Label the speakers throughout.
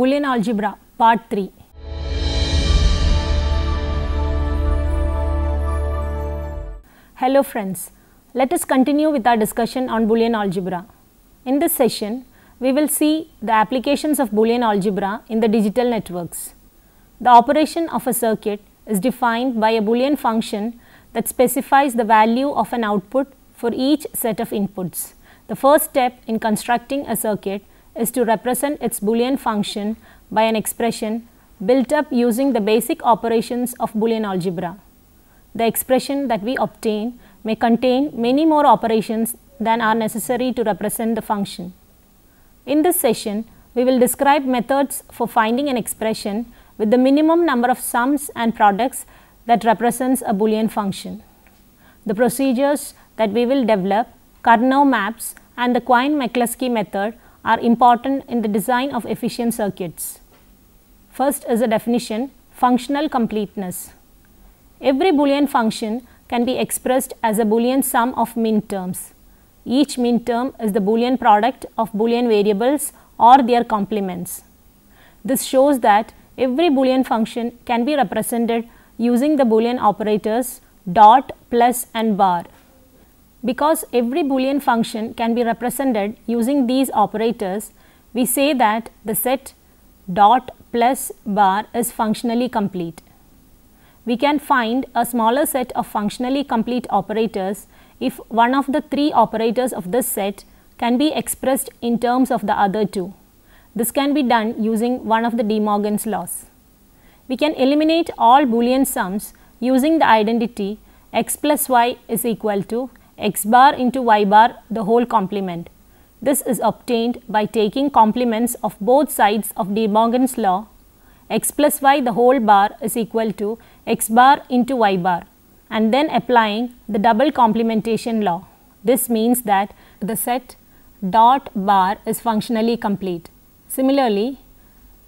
Speaker 1: Boolean Algebra Part 3. Hello friends, let us continue with our discussion on Boolean Algebra. In this session, we will see the applications of Boolean Algebra in the digital networks. The operation of a circuit is defined by a Boolean function that specifies the value of an output for each set of inputs. The first step in constructing a circuit is to represent its Boolean function by an expression built up using the basic operations of Boolean algebra. The expression that we obtain may contain many more operations than are necessary to represent the function. In this session, we will describe methods for finding an expression with the minimum number of sums and products that represents a Boolean function. The procedures that we will develop, Karnaugh maps and the Quine-McCluskey method, are important in the design of efficient circuits. First is a definition, functional completeness. Every Boolean function can be expressed as a Boolean sum of min terms. Each min term is the Boolean product of Boolean variables or their complements. This shows that every Boolean function can be represented using the Boolean operators dot, plus and bar. Because every Boolean function can be represented using these operators, we say that the set dot, plus, bar is functionally complete. We can find a smaller set of functionally complete operators if one of the three operators of this set can be expressed in terms of the other two. This can be done using one of the De Morgan's laws. We can eliminate all Boolean sums using the identity x plus y is equal to x bar into y bar the whole complement. This is obtained by taking complements of both sides of De Morgan's law. X plus y the whole bar is equal to x bar into y bar, and then applying the double complementation law. This means that the set dot bar is functionally complete. Similarly,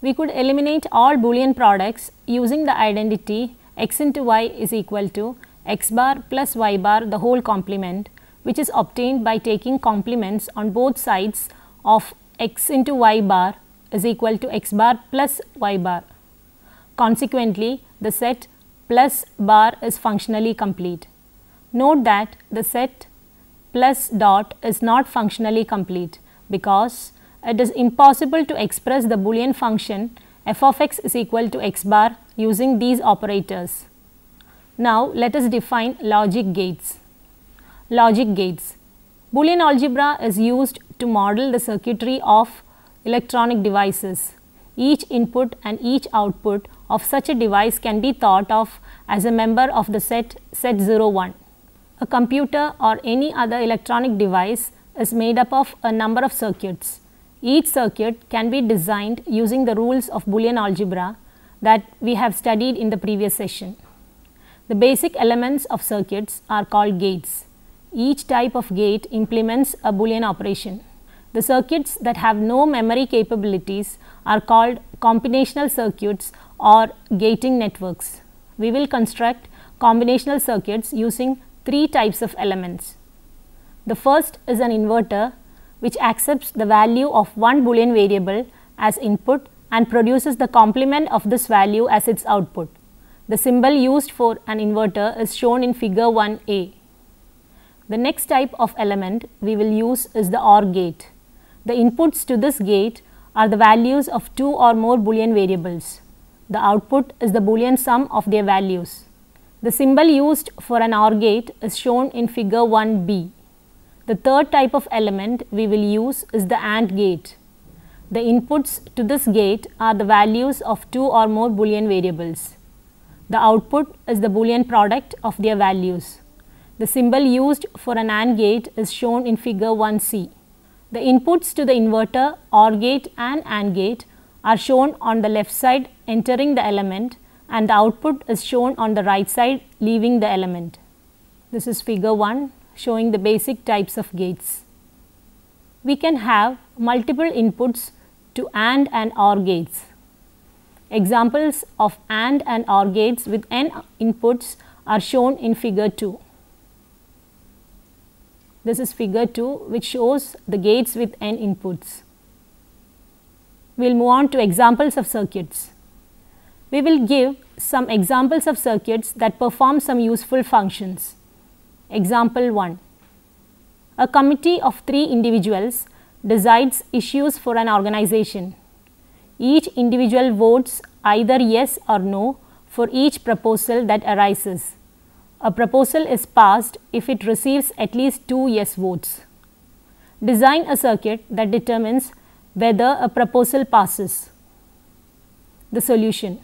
Speaker 1: we could eliminate all Boolean products using the identity x into y is equal to x bar plus y bar the whole complement, which is obtained by taking complements on both sides of x into y bar is equal to x bar plus y bar. Consequently, the set plus bar is functionally complete. Note that the set plus dot is not functionally complete because it is impossible to express the Boolean function f of x is equal to x bar using these operators. Now, let us define logic gates. Logic gates. Boolean algebra is used to model the circuitry of electronic devices. Each input and each output of such a device can be thought of as a member of the set 01. A computer or any other electronic device is made up of a number of circuits. Each circuit can be designed using the rules of Boolean algebra that we have studied in the previous session. The basic elements of circuits are called gates. Each type of gate implements a Boolean operation. The circuits that have no memory capabilities are called combinational circuits or gating networks. We will construct combinational circuits using three types of elements. The first is an inverter which accepts the value of one Boolean variable as input and produces the complement of this value as its output. The symbol used for an inverter is shown in figure 1a. The next type of element we will use is the OR gate. The inputs to this gate are the values of two or more Boolean variables. The output is the Boolean sum of their values. The symbol used for an OR gate is shown in figure 1b. The third type of element we will use is the AND gate. The inputs to this gate are the values of two or more Boolean variables. The output is the Boolean product of their values. The symbol used for an AND gate is shown in figure 1c. The inputs to the inverter, OR gate and AND gate are shown on the left side entering the element, and the output is shown on the right side leaving the element. This is figure 1 showing the basic types of gates. We can have multiple inputs to AND and OR gates. Examples of AND and OR gates with n inputs are shown in figure 2. This is figure 2, which shows the gates with n inputs. we will move on to examples of circuits. We will give some examples of circuits that perform some useful functions. Example 1. A committee of 3 individuals decides issues for an organization. Each individual votes either yes or no for each proposal that arises. A proposal is passed if it receives at least 2 yes votes. Design a circuit that determines whether a proposal passes. The solution: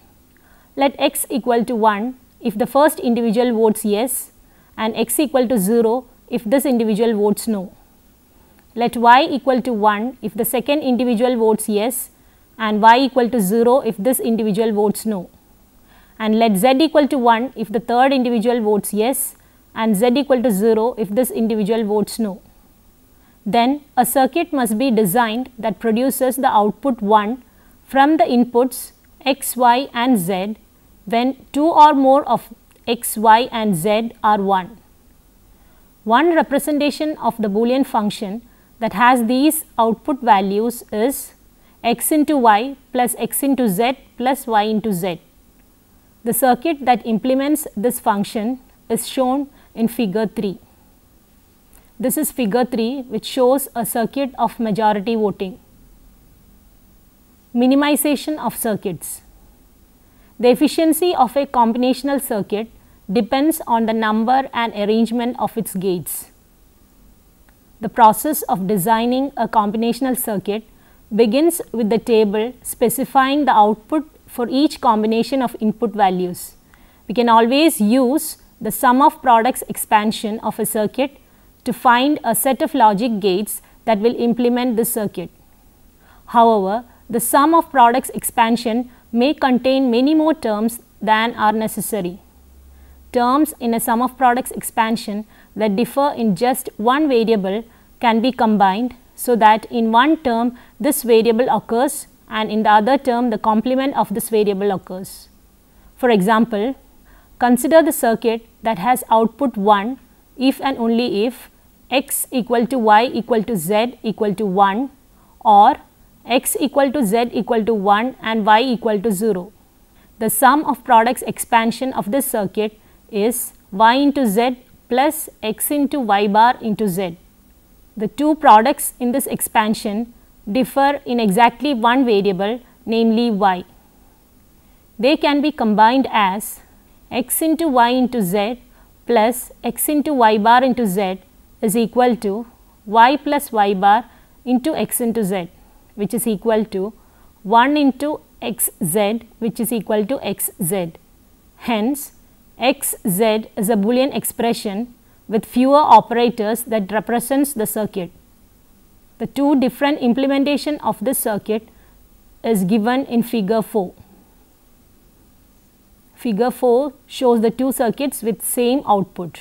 Speaker 1: let x equal to 1 if the first individual votes yes and x equal to 0 if this individual votes no. Let y equal to 1 if the second individual votes yes and y equal to 0 if this individual votes no. And let z equal to 1 if the third individual votes yes and z equal to 0 if this individual votes no. Then a circuit must be designed that produces the output 1 from the inputs x, y and z when 2 or more of x, y and z are 1. One representation of the Boolean function that has these output values is x into y plus x into z plus y into z. The circuit that implements this function is shown in figure 3. This is figure 3, which shows a circuit of majority voting. Minimization of circuits. The efficiency of a combinational circuit depends on the number and arrangement of its gates. The process of designing a combinational circuit begins with the table specifying the output for each combination of input values. We can always use the sum of products expansion of a circuit to find a set of logic gates that will implement this circuit. However, the sum of products expansion may contain many more terms than are necessary. Terms in a sum of products expansion that differ in just one variable can be combined so that in one term this variable occurs and in the other term the complement of this variable occurs. For example, consider the circuit that has output 1 if and only if x equal to y equal to z equal to 1 or x equal to z equal to 1 and y equal to 0. The sum of products expansion of this circuit is y into z plus x into y bar into z. The two products in this expansion differ in exactly one variable, namely y. They can be combined as x into y into z plus x into y bar into z is equal to y plus y bar into x into z, which is equal to 1 into x z, which is equal to x z. Hence, x z is a Boolean expression with fewer operators that represents the circuit. The two different implementation of this circuit is given in figure 4. Figure 4 shows the two circuits with same output.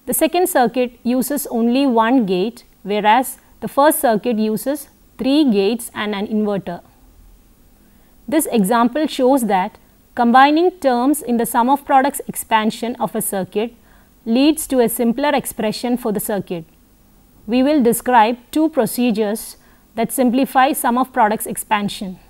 Speaker 1: The second circuit uses only one gate, whereas the first circuit uses 3 gates and an inverter. This example shows that combining terms in the sum of products expansion of a circuit leads to a simpler expression for the circuit. We will describe two procedures that simplify sum of products expansion.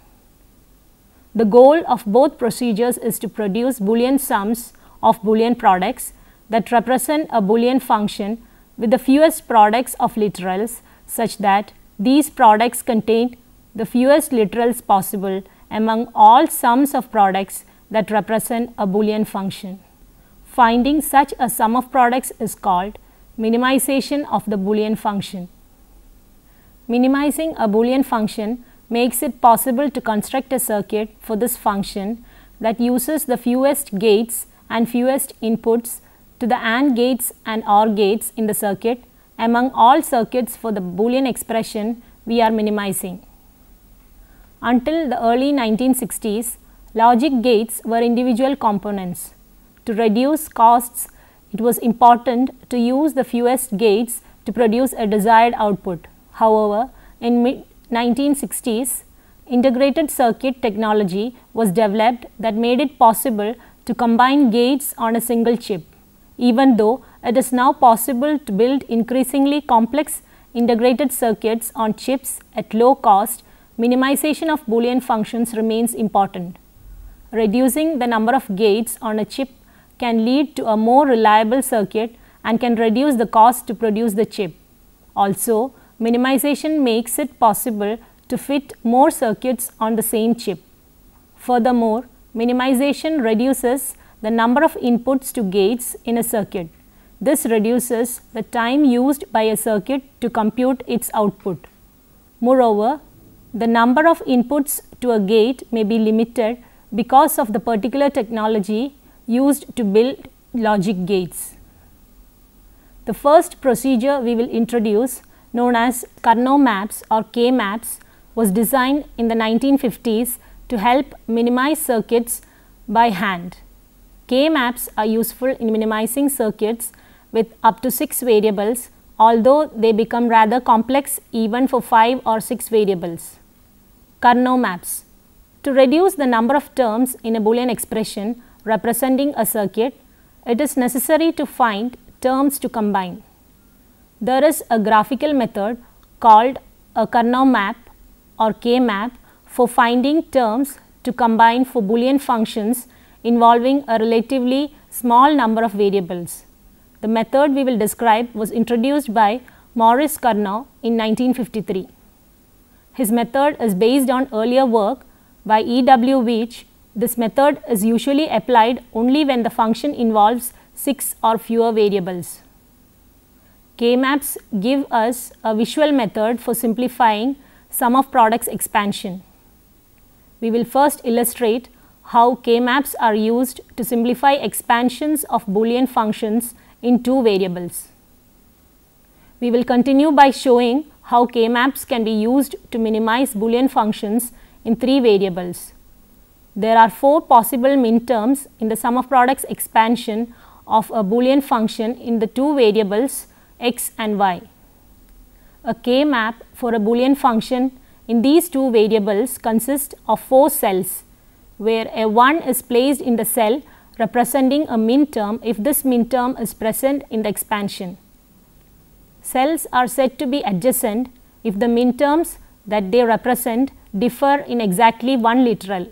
Speaker 1: The goal of both procedures is to produce Boolean sums of Boolean products that represent a Boolean function with the fewest products of literals such that these products contain the fewest literals possible among all sums of products that represent a Boolean function. Finding such a sum of products is called minimization of the Boolean function. Minimizing a Boolean function makes it possible to construct a circuit for this function that uses the fewest gates and fewest inputs to the AND gates and OR gates in the circuit among all circuits for the Boolean expression we are minimizing. Until the early 1960s, logic gates were individual components. To reduce costs, it was important to use the fewest gates to produce a desired output. However, in mid-1960s, integrated circuit technology was developed that made it possible to combine gates on a single chip. Even though it is now possible to build increasingly complex integrated circuits on chips at low cost, minimization of Boolean functions remains important. Reducing the number of gates on a chip can lead to a more reliable circuit and can reduce the cost to produce the chip. Also, minimization makes it possible to fit more circuits on the same chip. Furthermore, minimization reduces the number of inputs to gates in a circuit. This reduces the time used by a circuit to compute its output. Moreover, the number of inputs to a gate may be limited because of the particular technology used to build logic gates. The first procedure we will introduce, known as Karnaugh maps or K-maps, was designed in the 1950s to help minimize circuits by hand. K-maps are useful in minimizing circuits with up to 6 variables, although they become rather complex even for 5 or 6 variables. Karnaugh maps. To reduce the number of terms in a Boolean expression representing a circuit, it is necessary to find terms to combine. There is a graphical method called a Karnaugh map or K-map for finding terms to combine for Boolean functions involving a relatively small number of variables. The method we will describe was introduced by Maurice Karnaugh in 1953. His method is based on earlier work by E.W. Veitch. This method is usually applied only when the function involves 6 or fewer variables. K-maps give us a visual method for simplifying sum of products expansion. We will first illustrate how K-maps are used to simplify expansions of Boolean functions in 2 variables. We will continue by showing how K-maps can be used to minimize Boolean functions in 3 variables. There are 4 possible minterms in the sum of products expansion of a Boolean function in the 2 variables x and y. A K-map for a Boolean function in these 2 variables consists of 4 cells, where a 1 is placed in the cell representing a minterm if this minterm is present in the expansion. Cells are said to be adjacent if the minterms that they represent differ in exactly one literal.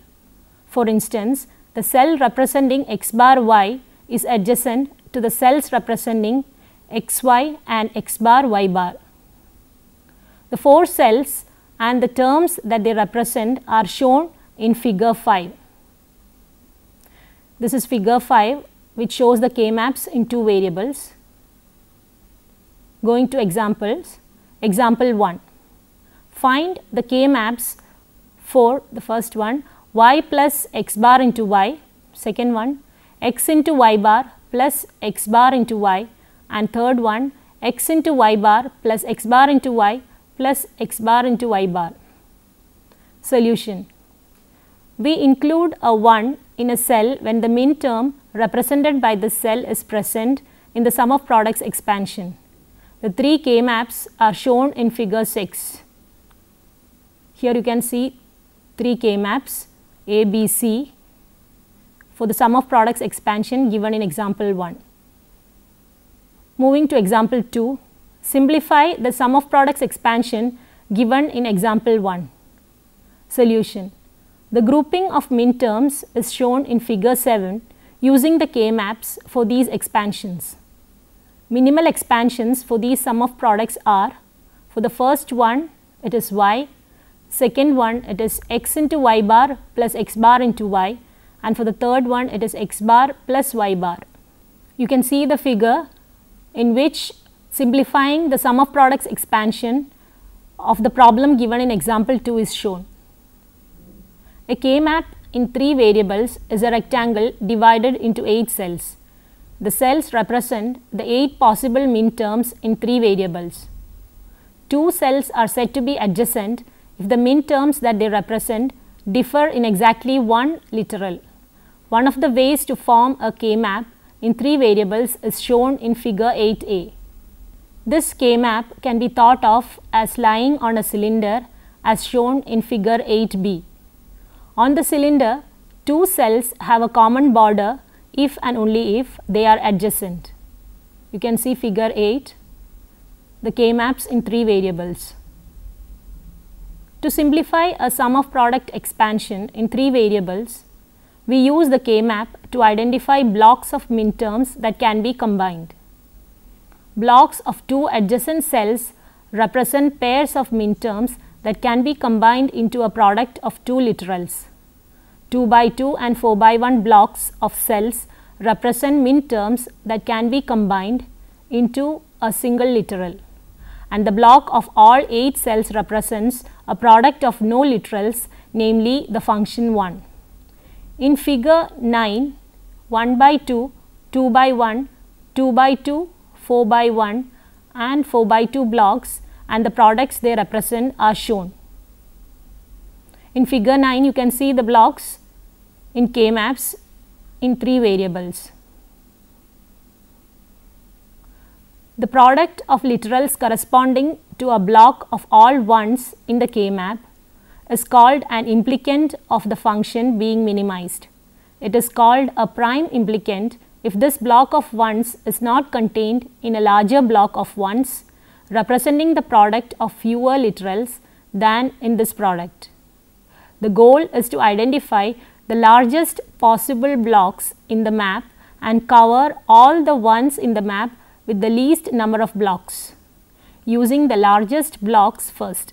Speaker 1: For instance, the cell representing x bar y is adjacent to the cells representing x y and x bar y bar. The 4 cells and the terms that they represent are shown in figure 5. This is figure 5, which shows the K-maps in 2 variables. Going to examples. Example 1. Find the K-maps for the first one, y plus x bar into y, second one, x into y bar plus x bar into y, and third one, x into y bar plus x bar into y plus x bar into y bar. Solution. We include a 1 in a cell when the minterm represented by this cell is present in the sum of products expansion. The 3 K-maps are shown in figure 6. Here you can see 3 K-maps A, B, C for the sum of products expansion given in example 1. Moving to example 2, simplify the sum of products expansion given in example 1. Solution. The grouping of minterms is shown in figure 7 using the K-maps for these expansions. Minimal expansions for these sum of products are, for the first one it is y, second one it is x into y bar plus x bar into y, and for the third one it is x bar plus y bar. You can see the figure in which simplifying the sum of products expansion of the problem given in example 2 is shown. A K-map in 3 variables is a rectangle divided into 8 cells. The cells represent the 8 possible minterms in 3 variables. 2 cells are said to be adjacent if the minterms that they represent differ in exactly one literal. One of the ways to form a K-map in 3 variables is shown in figure 8a. This K-map can be thought of as lying on a cylinder as shown in figure 8b. On the cylinder, 2 cells have a common border if and only if they are adjacent. You can see figure 8. the K-maps in 3 variables. To simplify a sum of product expansion in 3 variables, we use the K-map to identify blocks of minterms that can be combined. Blocks of 2 adjacent cells represent pairs of minterms that can be combined into a product of 2 literals. 2 by 2 and 4 by 1 blocks of cells represent minterms that can be combined into a single literal, and the block of all 8 cells represents a product of no literals, namely the function 1. In figure 9, 1 by 2, 2 by 1, 2 by 2, 4 by 1 and 4 by 2 blocks and the products they represent are shown. In figure 9, you can see the blocks in K-maps in 3 variables. The product of literals corresponding to a block of all ones in the K-map is called an implicant of the function being minimized. It is called a prime implicant if this block of ones is not contained in a larger block of ones representing the product of fewer literals than in this product. The goal is to identify the largest possible blocks in the map and cover all the ones in the map with the least number of blocks, using the largest blocks first.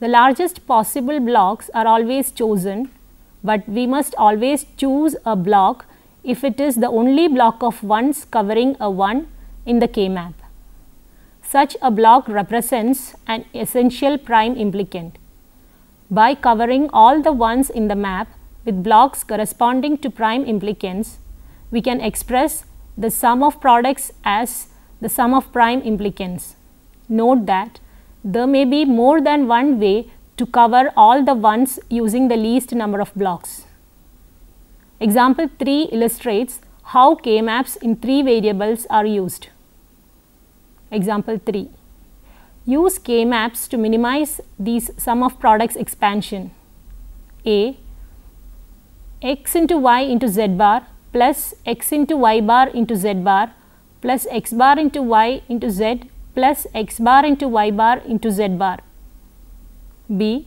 Speaker 1: The largest possible blocks are always chosen, but we must always choose a block if it is the only block of ones covering a 1 in the K-map. Such a block represents an essential prime implicant. By covering all the ones in the map with blocks corresponding to prime implicants, we can express the sum of products as the sum of prime implicants. Note that there may be more than one way to cover all the ones using the least number of blocks. Example 3 illustrates how K-maps in 3 variables are used. Example 3. Use K-maps to minimize these sum of products expansion. A, x into y into z bar plus x into y bar into z bar plus x bar into y into z plus x bar into y bar into z bar. B,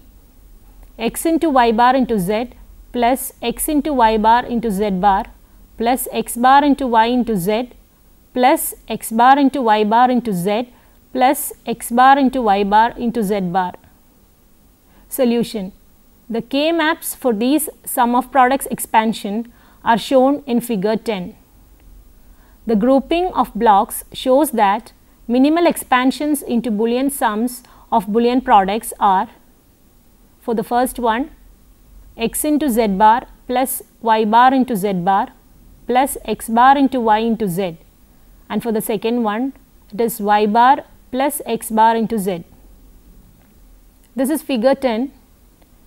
Speaker 1: x into y bar into z plus x into y bar into z bar plus x bar into y into z plus x bar into y bar into z plus x bar into y bar into z bar. Solution. The K-maps for these sum of products expansion are shown in figure 10. The grouping of blocks shows that minimal expansions into Boolean sums of Boolean products are, for the first one, x into z bar plus y bar into z bar plus x bar into y into z, and for the second one it is y bar plus x bar into z. This is figure 10,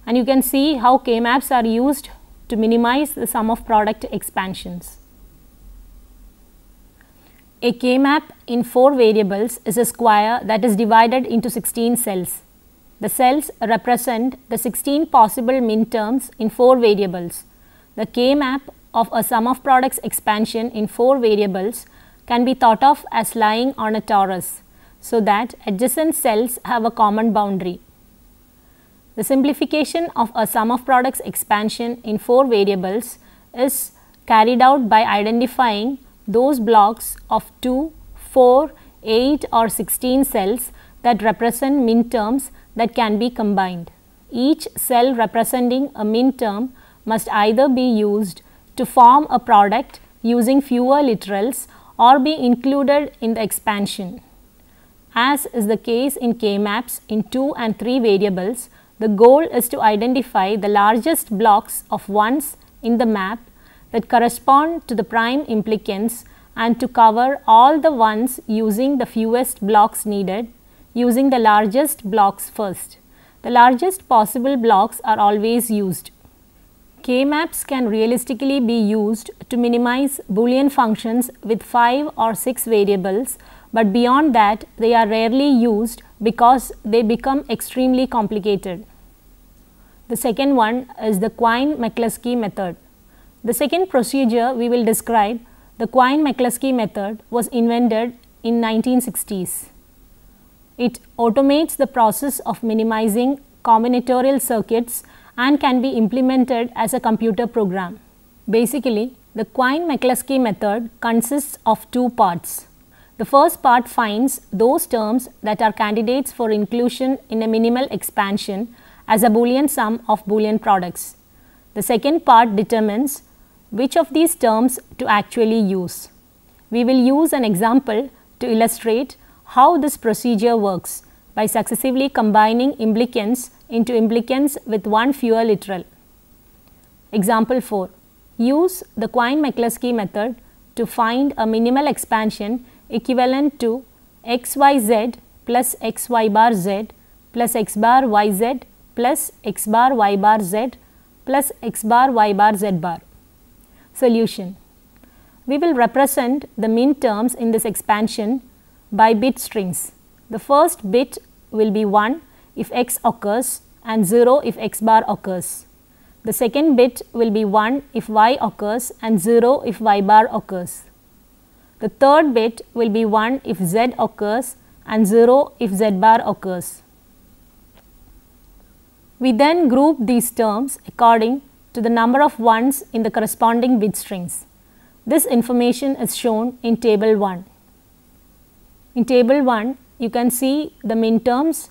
Speaker 1: and you can see how K-maps are used to minimize the sum of product expansions. A K-map in 4 variables is a square that is divided into 16 cells. The cells represent the 16 possible minterms in 4 variables. The K-map of a sum of products expansion in 4 variables can be thought of as lying on a torus, so that adjacent cells have a common boundary. The simplification of a sum of products expansion in 4 variables is carried out by identifying those blocks of 2, 4, 8 or 16 cells that represent minterms that can be combined. Each cell representing a minterm must either be used to form a product using fewer literals or be included in the expansion. As is the case in K-maps in 2 and 3 variables, the goal is to identify the largest blocks of ones in the map that correspond to the prime implicants and to cover all the ones using the fewest blocks needed, using the largest blocks first. The largest possible blocks are always used. K-maps can realistically be used to minimize Boolean functions with 5 or 6 variables, but beyond that they are rarely used because they become extremely complicated. The second one is the Quine-McCluskey method. The second procedure we will describe, the Quine-McCluskey method, was invented in 1960s. It automates the process of minimizing combinatorial circuits and can be implemented as a computer program. Basically, the Quine-McCluskey method consists of two parts. The first part finds those terms that are candidates for inclusion in a minimal expansion as a Boolean sum of Boolean products. The second part determines which of these terms to actually use. We will use an example to illustrate how this procedure works by successively combining implicants into implicants with one fewer literal. Example 4. Use the Quine-McCluskey method to find a minimal expansion equivalent to xyz plus xy bar z plus x bar yz plus x bar y bar z plus x bar y bar z bar. Solution. We will represent the min terms in this expansion by bit strings. The first bit will be 1 if x occurs and 0 if x bar occurs. The second bit will be 1 if y occurs and 0 if y bar occurs. The third bit will be 1 if z occurs and 0 if z bar occurs. We then group these terms according to the number of ones in the corresponding bit strings. This information is shown in table 1. In table 1, you can see the min terms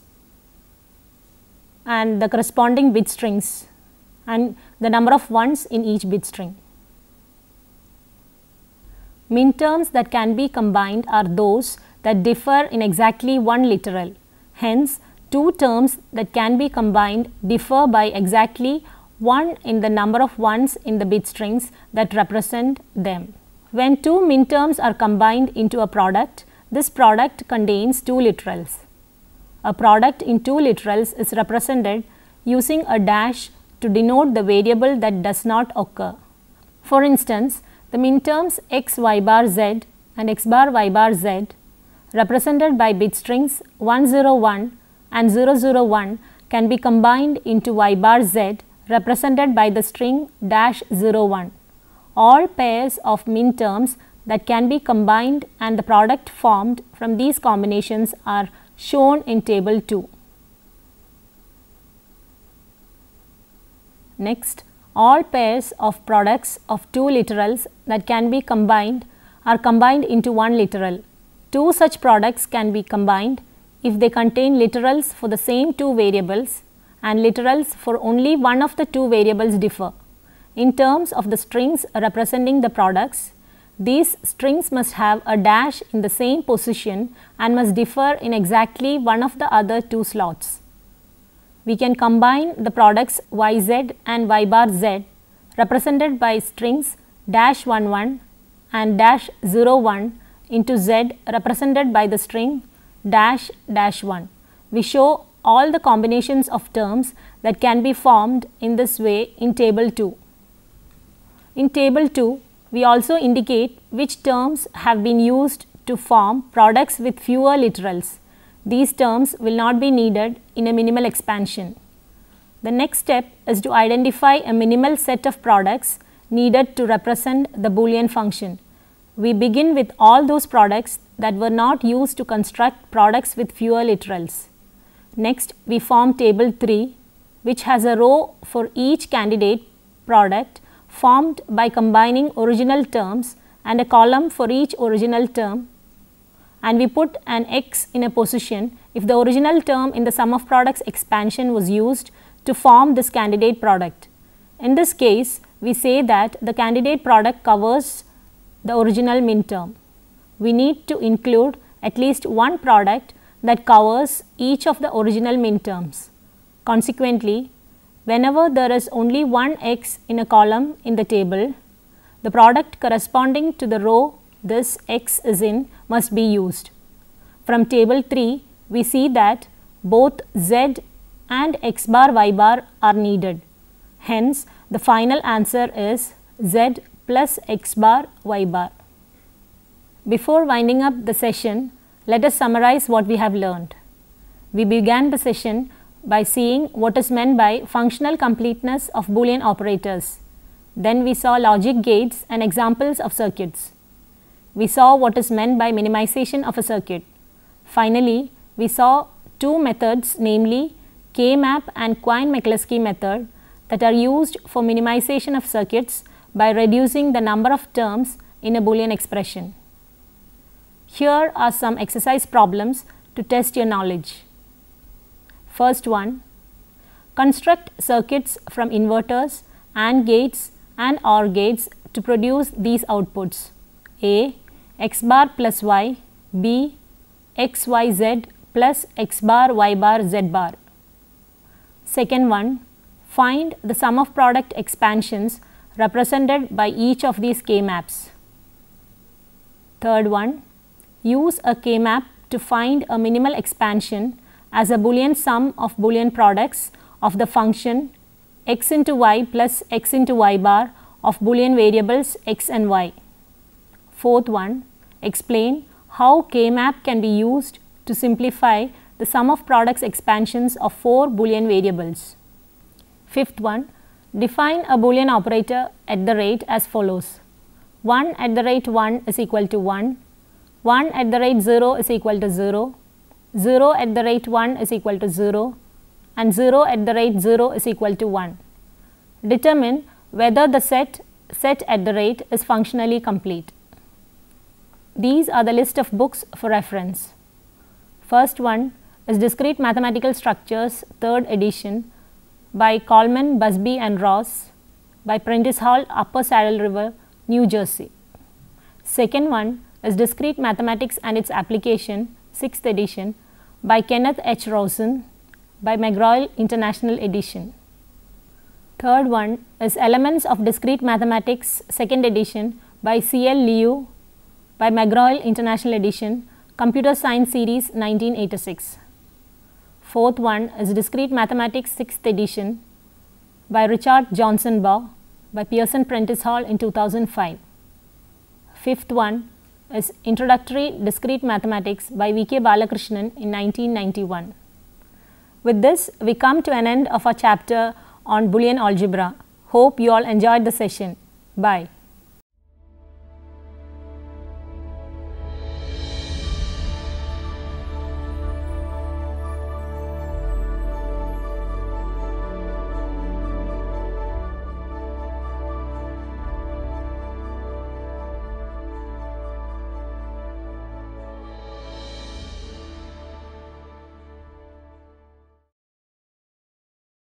Speaker 1: and the corresponding bit strings and the number of ones in each bit string. Min terms that can be combined are those that differ in exactly one literal. Hence, two terms that can be combined differ by exactly 1 in the number of ones in the bit strings that represent them. When two min terms are combined into a product, this product contains two literals. A product in two literals is represented using a dash to denote the variable that does not occur. For instance, the min terms x y bar z and x bar y bar z represented by bit strings 101 and 001 can be combined into y bar z represented by the string -01. All pairs of min terms that can be combined and the product formed from these combinations are shown in table 2. Next, all pairs of products of two literals that can be combined are combined into one literal. Two such products can be combined if they contain literals for the same two variables and literals for only one of the two variables differ. In terms of the strings representing the products, these strings must have a dash in the same position and must differ in exactly one of the other two slots. We can combine the products yz and y bar z represented by strings -11 and -01 into z represented by the string -1. We show all the combinations of terms that can be formed in this way in table 2. In table 2, we also indicate which terms have been used to form products with fewer literals. These terms will not be needed in a minimal expansion. The next step is to identify a minimal set of products needed to represent the Boolean function. We begin with all those products that were not used to construct products with fewer literals. Next, we form table 3, which has a row for each candidate product formed by combining original terms and a column for each original term, and we put an x in a position if the original term in the sum of products expansion was used to form this candidate product. In this case, we say that the candidate product covers the original min term. We need to include at least one product that covers each of the original min terms. Consequently, whenever there is only one x in a column in the table, the product corresponding to the row this x is in must be used. From table 3, we see that both z and x bar y bar are needed. Hence, the final answer is z plus x bar y bar. Before winding up the session, let us summarize what we have learned. We began the session by seeing what is meant by functional completeness of Boolean operators. Then we saw logic gates and examples of circuits. We saw what is meant by minimization of a circuit. Finally, we saw two methods, namely K-map and Quine-McCluskey method, that are used for minimization of circuits by reducing the number of terms in a Boolean expression. Here are some exercise problems to test your knowledge. First one, construct circuits from inverters, AND gates and OR gates to produce these outputs: A, x bar plus y, B, x y z plus x bar y bar z bar. Second one, find the sum of product expansions represented by each of these K-maps. Third one, use a K-map to find a minimal expansion as a Boolean sum of Boolean products of the function x into y plus x into y bar of Boolean variables x and y. Fourth one, explain how K-map can be used to simplify the sum of products expansions of 4 Boolean variables. Fifth one, define a Boolean operator at the rate as follows: 1 at the rate 1 is equal to 1, 1 at the rate 0 is equal to 0, 0 at the rate 1 is equal to 0, and 0 at the rate 0 is equal to 1. Determine whether the set at the rate is functionally complete. These are the list of books for reference. First one is Discrete Mathematical Structures, 3rd edition by Coleman, Busby and Ross, by Prentice Hall, Upper Saddle River, New Jersey. Second one is Discrete Mathematics and its Application, 6th edition by Kenneth H. Rosen, by McGraw-Hill International Edition. Third one is Elements of Discrete Mathematics, 2nd edition by C. L. Liu, by McGraw-Hill International Edition, Computer Science Series, 1986. Fourth one is Discrete Mathematics, 6th edition by Richard Johnson Baugh, by Pearson Prentice Hall in 2005. Fifth one is Introductory Discrete Mathematics by V. K. Balakrishnan in 1991. With this, we come to an end of our chapter on Boolean algebra. Hope you all enjoyed the session. Bye.